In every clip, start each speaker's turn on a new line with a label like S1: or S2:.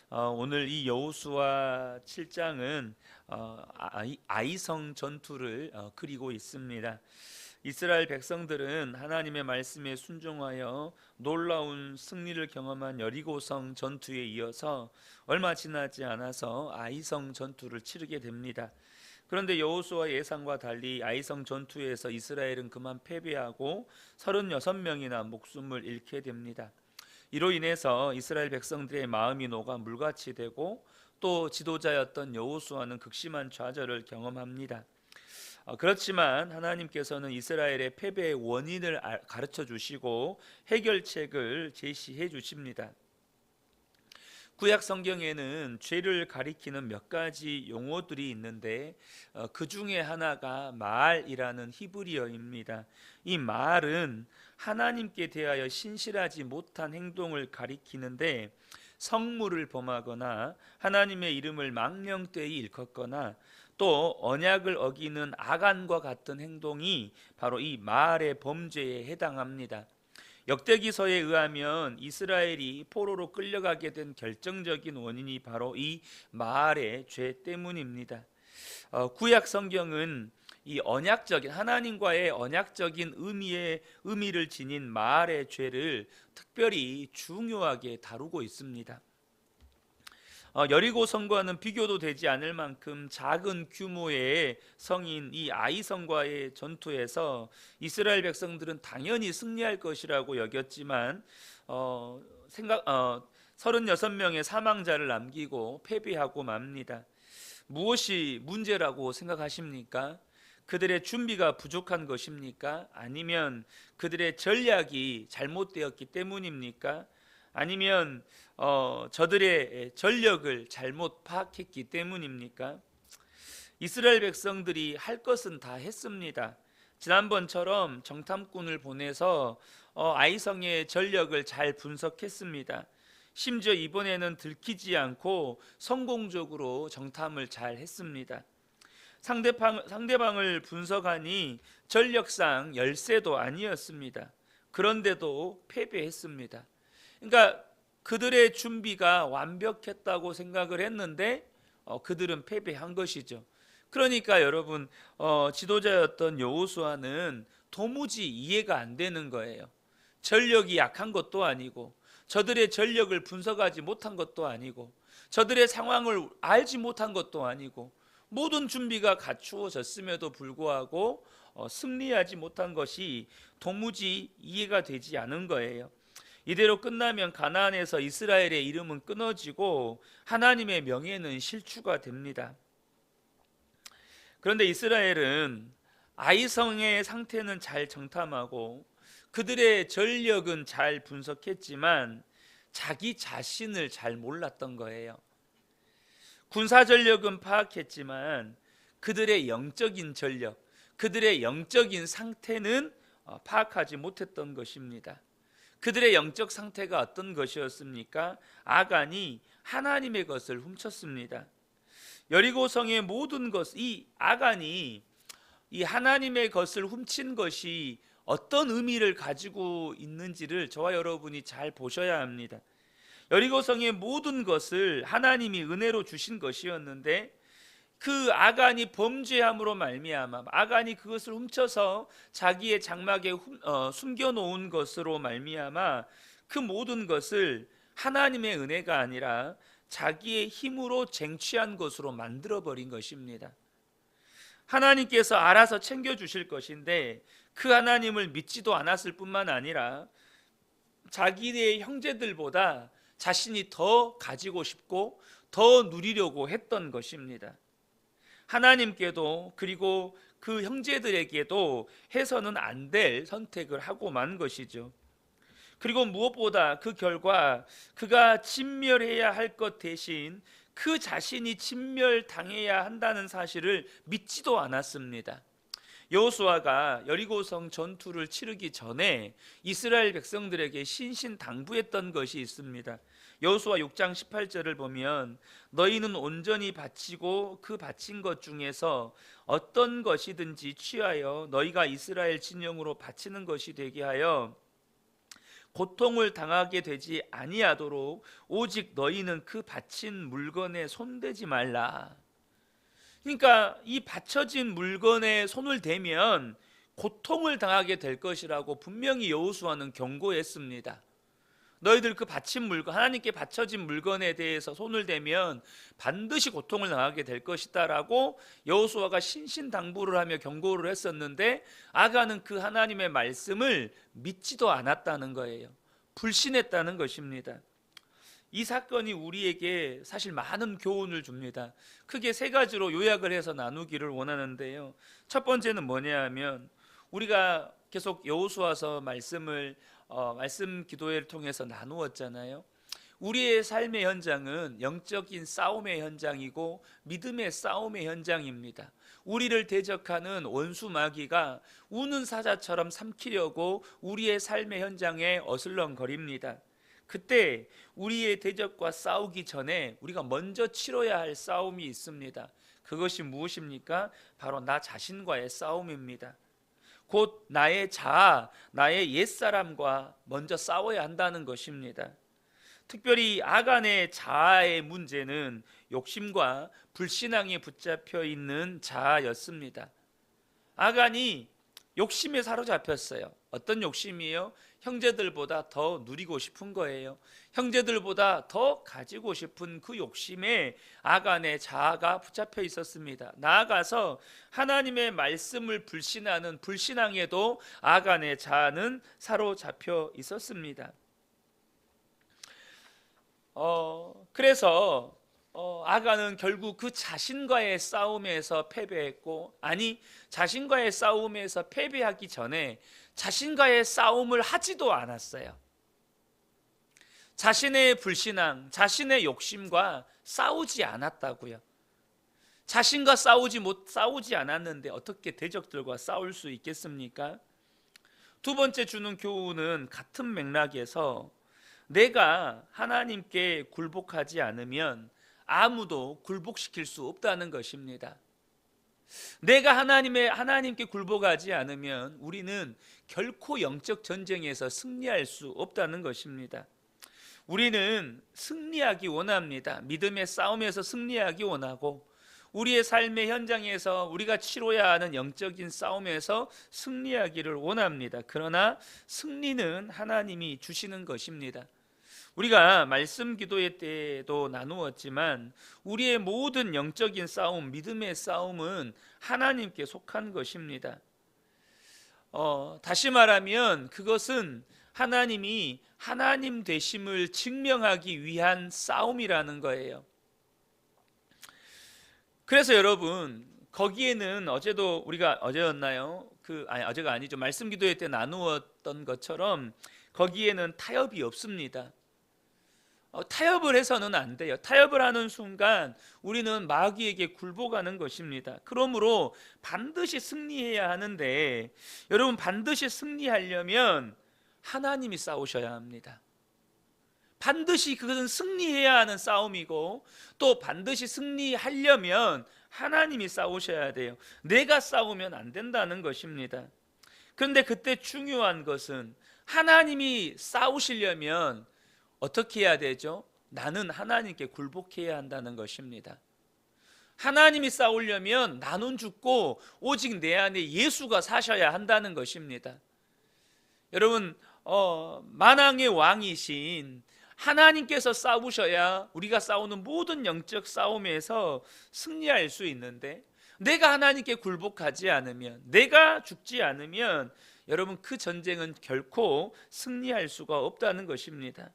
S1: 오늘 이 여호수아 7장은 아이성 전투를 그리고 있습니다. 이스라엘 백성들은 하나님의 말씀에 순종하여 놀라운 승리를 경험한 여리고성 전투에 이어서 얼마 지나지 않아서 아이성 전투를 치르게 됩니다. 그런데 여호수아 예상과 달리 아이성 전투에서 이스라엘은 그만 패배하고 36명이나 목숨을 잃게 됩니다. 이로 인해서 이스라엘 백성들의 마음이 녹아 물같이 되고 또 지도자였던 여호수아는 극심한 좌절을 경험합니다. 그렇지만 하나님께서는 이스라엘의 패배의 원인을 가르쳐 주시고 해결책을 제시해 주십니다. 구약 성경에는 죄를 가리키는 몇 가지 용어들이 있는데 그 중에 하나가 마알이라는 히브리어입니다. 이 마알은 하나님께 대하여 신실하지 못한 행동을 가리키는데 성물을 범하거나 하나님의 이름을 망령되이 일컫거나 또 언약을 어기는 아간과 같은 행동이 바로 이 마알의 범죄에 해당합니다. 역대기서에 의하면 이스라엘이 포로로 끌려가게 된 결정적인 원인이 바로 이 마알의 죄 때문입니다. 구약 성경은 이 언약적인 하나님과의 언약적인 의미를 지닌 마알의 죄를 특별히 중요하게 다루고 있습니다. 여리고 성과는 비교도 되지 않을 만큼 작은 규모의 성인 이 아이 성과의 전투에서 이스라엘 백성들은 당연히 승리할 것이라고 여겼지만 36명의 사망자를 남기고 패배하고 맙니다. 무엇이 문제라고 생각하십니까? 그들의 준비가 부족한 것입니까? 아니면 그들의 전략이 잘못되었기 때문입니까? 아니면 저들의 전력을 잘못 파악했기 때문입니까? 이스라엘 백성들이 할 것은 다 했습니다. 지난번처럼 정탐꾼을 보내서 아이성의 전력을 잘 분석했습니다. 심지어 이번에는 들키지 않고 성공적으로 정탐을 잘 했습니다. 상대방을 분석하니 전력상 열세도 아니었습니다. 그런데도 패배했습니다. 그러니까 그들의 준비가 완벽했다고 생각을 했는데 그들은 패배한 것이죠. 그러니까 여러분 지도자였던 여호수아는 도무지 이해가 안 되는 거예요. 전력이 약한 것도 아니고 저들의 전력을 분석하지 못한 것도 아니고 저들의 상황을 알지 못한 것도 아니고 모든 준비가 갖추어졌음에도 불구하고 승리하지 못한 것이 도무지 이해가 되지 않은 거예요. 이대로 끝나면 가나안에서 이스라엘의 이름은 끊어지고 하나님의 명예는 실추가 됩니다. 그런데 이스라엘은 아이성의 상태는 잘 정탐하고 그들의 전력은 잘 분석했지만 자기 자신을 잘 몰랐던 거예요. 군사 전력은 파악했지만 그들의 영적인 전력, 그들의 영적인 상태는 파악하지 못했던 것입니다. 그들의 영적 상태가 어떤 것이었습니까? 아간이 하나님의 것을 훔쳤습니다. 여리고성의 모든 것, 이 아간이 이 하나님의 것을 훔친 것이 어떤 의미를 가지고 있는지를 저와 여러분이 잘 보셔야 합니다. 여리고성의 모든 것을 하나님이 은혜로 주신 것이었는데 그 아간이 범죄함으로 말미암아 아간이 그것을 훔쳐서 자기의 장막에 숨겨놓은 것으로 말미암아 그 모든 것을 하나님의 은혜가 아니라 자기의 힘으로 쟁취한 것으로 만들어버린 것입니다. 하나님께서 알아서 챙겨주실 것인데 그 하나님을 믿지도 않았을 뿐만 아니라 자기의 형제들보다 자신이 더 가지고 싶고 더 누리려고 했던 것입니다. 하나님께도 그리고 그 형제들에게도 해서는 안 될 선택을 하고 만 것이죠. 그리고 무엇보다 그 결과 그가 진멸해야 할 것 대신 그 자신이 진멸당해야 한다는 사실을 믿지도 않았습니다. 여호수아가 여리고성 전투를 치르기 전에 이스라엘 백성들에게 신신당부했던 것이 있습니다. 여호수아 6장 18절을 보면 너희는 온전히 바치고 그 바친 것 중에서 어떤 것이든지 취하여 너희가 이스라엘 진영으로 바치는 것이 되게 하여 고통을 당하게 되지 아니하도록 오직 너희는 그 바친 물건에 손대지 말라. 그러니까 이 바쳐진 물건에 손을 대면 고통을 당하게 될 것이라고 분명히 여호수아는 경고했습니다. 너희들 그 바친 물건, 하나님께 바쳐진 물건에 대해서 손을 대면 반드시 고통을 당하게 될 것이다 라고 여호수아가 신신당부를 하며 경고를 했었는데, 아간은 그 하나님의 말씀을 믿지도 않았다는 거예요. 불신했다는 것입니다. 이 사건이 우리에게 사실 많은 교훈을 줍니다. 크게 세 가지로 요약을 해서 나누기를 원하는데요. 첫 번째는 뭐냐 하면, 우리가 계속 여호수아서 말씀 기도회를 통해서 나누었잖아요. 우리의 삶의 현장은 영적인 싸움의 현장이고 믿음의 싸움의 현장입니다. 우리를 대적하는 원수 마귀가 우는 사자처럼 삼키려고 우리의 삶의 현장에 어슬렁거립니다. 그때 우리의 대적과 싸우기 전에 우리가 먼저 치러야 할 싸움이 있습니다. 그것이 무엇입니까? 바로 나 자신과의 싸움입니다. 곧 나의 자아, 나의 옛사람과 먼저 싸워야 한다는 것입니다. 특별히 아간의 자아의 문제는 욕심과 불신앙에 붙잡혀 있는 자아였습니다. 아간이 욕심에 사로잡혔어요. 어떤 욕심이에요? 형제들보다 더 누리고 싶은 거예요. 형제들보다 더 가지고 싶은 그 욕심에 아간의 자아가 붙잡혀 있었습니다. 나아가서 하나님의 말씀을 불신하는 불신앙에도 아간의 자아는 사로잡혀 있었습니다. 그래서 아간은 결국 그 자신과의 싸움에서 패배했고, 아니 자신과의 싸움에서 패배하기 전에 자신과의 싸움을 하지도 않았어요. 자신의 불신앙, 자신의 욕심과 싸우지 않았다고요. 자신과 싸우지 않았는데 어떻게 대적들과 싸울 수 있겠습니까? 두 번째 주는 교훈은 같은 맥락에서 내가 하나님께 굴복하지 않으면 아무도 굴복시킬 수 없다는 것입니다. 내가 하나님께 굴복하지 않으면 우리는 결코 영적 전쟁에서 승리할 수 없다는 것입니다. 우리는 승리하기 원합니다. 믿음의 싸움에서 승리하기 원하고, 우리의 삶의 현장에서 우리가 치러야 하는 영적인 싸움에서 승리하기를 원합니다. 그러나 승리는 하나님이 주시는 것입니다. 우리가 말씀 기도회 때도 나누었지만 우리의 모든 영적인 싸움, 믿음의 싸움은 하나님께 속한 것입니다. 다시 말하면 그것은 하나님이 하나님 되심을 증명하기 위한 싸움이라는 거예요. 그래서 여러분, 거기에는 어제였나요? 어제가 아니죠. 말씀 기도회 때 나누었던 것처럼 거기에는 타협이 없습니다. 타협을 해서는 안 돼요. 타협을 하는 순간 우리는 마귀에게 굴복하는 것입니다. 그러므로 반드시 승리해야 하는데, 여러분, 반드시 승리하려면 하나님이 싸우셔야 합니다. 반드시 그것은 승리해야 하는 싸움이고, 또 반드시 승리하려면 하나님이 싸우셔야 돼요. 내가 싸우면 안 된다는 것입니다. 그런데 그때 중요한 것은 하나님이 싸우시려면 어떻게 해야 되죠? 나는 하나님께 굴복해야 한다는 것입니다. 하나님이 싸우려면 나는 죽고 오직 내 안에 예수가 사셔야 한다는 것입니다. 여러분, 만왕의 왕이신 하나님께서 싸우셔야 우리가 싸우는 모든 영적 싸움에서 승리할 수 있는데, 내가 하나님께 굴복하지 않으면, 내가 죽지 않으면 여러분, 그 전쟁은 결코 승리할 수가 없다는 것입니다.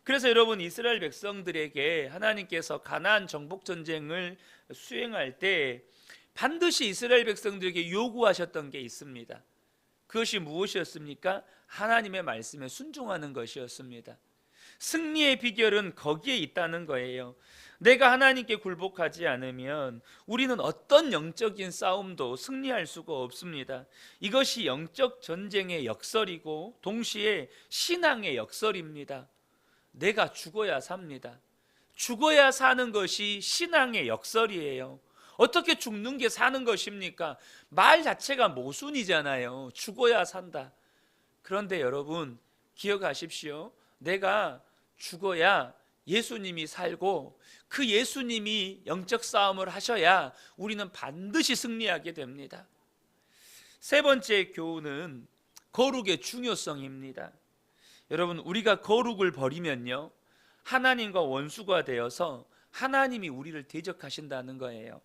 S1: 그래서 여러분, 이스라엘 백성들에게 하나님께서 가나안 정복 전쟁을 수행할 때 반드시 이스라엘 백성들에게 요구하셨던 게 있습니다. 그것이 무엇이었습니까? 하나님의 말씀에 순종하는 것이었습니다. 승리의 비결은 거기에 있다는 거예요. 내가 하나님께 굴복하지 않으면 우리는 어떤 영적인 싸움도 승리할 수가 없습니다. 이것이 영적 전쟁의 역설이고 동시에 신앙의 역설입니다. 내가 죽어야 삽니다. 죽어야 사는 것이 신앙의 역설이에요. 어떻게 죽는 게 사는 것입니까? 말 자체가 모순이잖아요. 죽어야 산다. 그런데 여러분, 기억하십시오. 내가 죽어야 예수님이 살고 그 예수님이 영적 싸움을 하셔야 우리는 반드시 승리하게 됩니다. 세 번째 교훈은 거룩의 중요성입니다. 여러분, 우리가 거룩을 버리면요, 하나님과 원수가 되어서 하나님이 우리를 대적하신다는 거예요.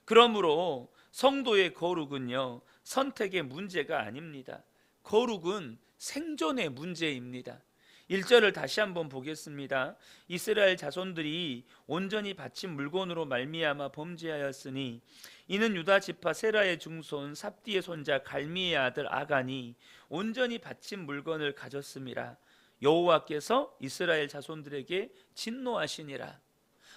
S1: 그러므로 성도의 거룩은요, 선택의 문제가 아닙니다. 거룩은 생존의 문제입니다. 1절을 다시 한번 보겠습니다. 이스라엘 자손들이 온전히 바친 물건으로 말미암아 범죄하였으니 이는 유다 지파 세라의 증손 삽디의 손자 갈미의 아들 아간이 온전히 바친 물건을 가졌음이라. 여호와께서 이스라엘 자손들에게 진노하시니라.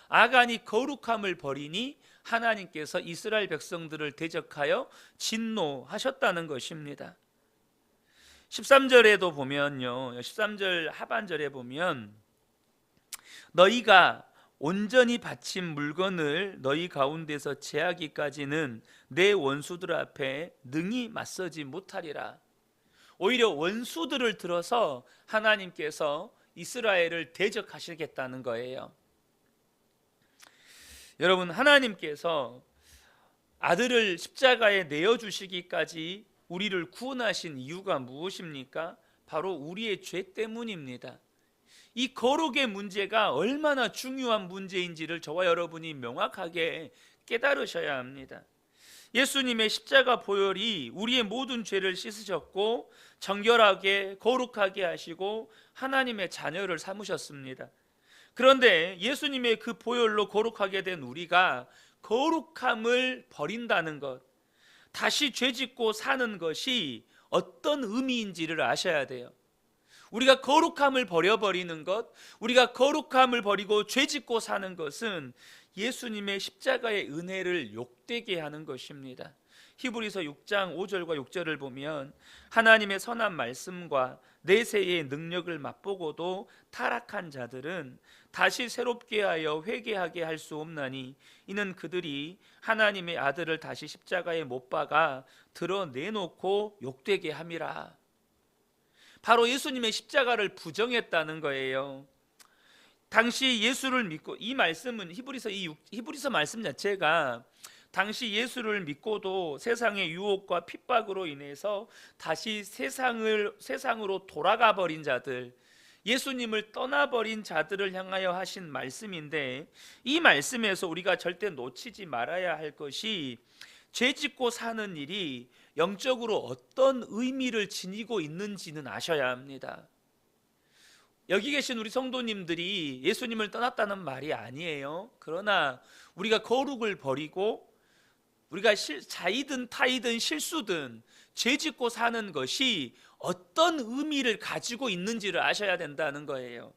S1: 아간이 거룩함을 버리니 하나님께서 이스라엘 백성들을 대적하여 진노하셨다는 것입니다. 13절에도 보면요, 13절 하반절에 보면 너희가 온전히 바친 물건을 너희 가운데서 제하기까지는 내 원수들 앞에 능히 맞서지 못하리라. 오히려 원수들을 들어서 하나님께서 이스라엘을 대적하시겠다는 거예요. 여러분, 하나님께서 아들을 십자가에 내어주시기까지 우리를 구원하신 이유가 무엇입니까? 바로 우리의 죄 때문입니다. 이 거룩의 문제가 얼마나 중요한 문제인지를 저와 여러분이 명확하게 깨달으셔야 합니다. 예수님의 십자가 보혈이 우리의 모든 죄를 씻으셨고 정결하게 거룩하게 하시고 하나님의 자녀를 삼으셨습니다. 그런데 예수님의 그 보혈로 거룩하게 된 우리가 거룩함을 버린다는 것, 다시 죄짓고 사는 것이 어떤 의미인지를 아셔야 돼요. 우리가 거룩함을 버려버리는 것, 우리가 거룩함을 버리고 죄짓고 사는 것은 예수님의 십자가의 은혜를 욕되게 하는 것입니다. 히브리서 6장 5절과 6절을 보면 하나님의 선한 말씀과 내세의 능력을 맛보고도 타락한 자들은 다시 새롭게 하여 회개하게 할 수 없나니 이는 그들이 하나님의 아들을 다시 십자가에 못 박아 드러내놓고 욕되게 함이라. 바로 예수님의 십자가를 부정했다는 거예요. 당시 예수를 믿고, 이 말씀은 히브리서 말씀 자체가 당시 예수를 믿고도 세상의 유혹과 핍박으로 인해서 다시 세상으로 돌아가 버린 자들, 예수님을 떠나버린 자들을 향하여 하신 말씀인데, 이 말씀에서 우리가 절대 놓치지 말아야 할 것이 죄짓고 사는 일이 영적으로 어떤 의미를 지니고 있는지는 아셔야 합니다. 여기 계신 우리 성도님들이 예수님을 떠났다는 말이 아니에요. 그러나 우리가 거룩을 버리고 우리가 자이든 타이든 실수든 죄짓고 사는 것이 어떤 의미를 가지고 있는지를 아셔야 된다는 거예요.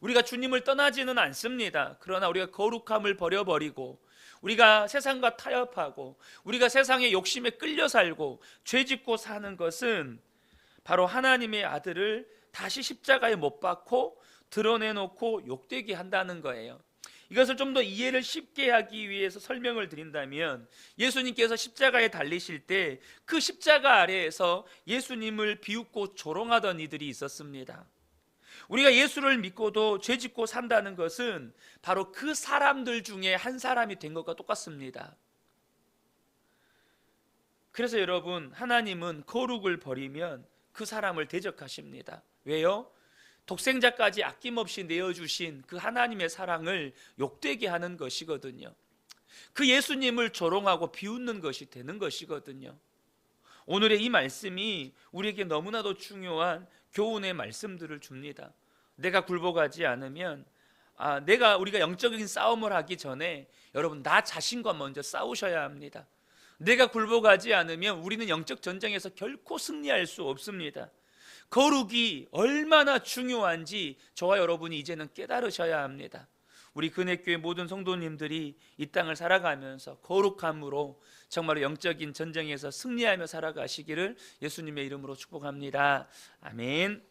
S1: 우리가 주님을 떠나지는 않습니다. 그러나 우리가 거룩함을 버려버리고 우리가 세상과 타협하고 우리가 세상의 욕심에 끌려 살고 죄짓고 사는 것은 바로 하나님의 아들을 다시 십자가에 못 박고 드러내놓고 욕되게 한다는 거예요. 이것을 좀 더 이해를 쉽게 하기 위해서 설명을 드린다면, 예수님께서 십자가에 달리실 때 그 십자가 아래에서 예수님을 비웃고 조롱하던 이들이 있었습니다. 우리가 예수를 믿고도 죄짓고 산다는 것은 바로 그 사람들 중에 한 사람이 된 것과 똑같습니다. 그래서 여러분, 하나님은 거룩을 버리면 그 사람을 대적하십니다. 왜요? 독생자까지 아낌없이 내어주신 그 하나님의 사랑을 욕되게 하는 것이거든요. 그 예수님을 조롱하고 비웃는 것이 되는 것이거든요. 오늘의 이 말씀이 우리에게 너무나도 중요한 교훈의 말씀들을 줍니다. 내가 굴복하지 않으면 우리가 영적인 싸움을 하기 전에 여러분, 나 자신과 먼저 싸우셔야 합니다. 내가 굴복하지 않으면 우리는 영적 전쟁에서 결코 승리할 수 없습니다. 거룩이 얼마나 중요한지 저와 여러분이 이제는 깨달으셔야 합니다. 우리 근혜교회 모든 성도님들이 이 땅을 살아가면서 거룩함으로 정말 영적인 전쟁에서 승리하며 살아가시기를 예수님의 이름으로 축복합니다. 아멘.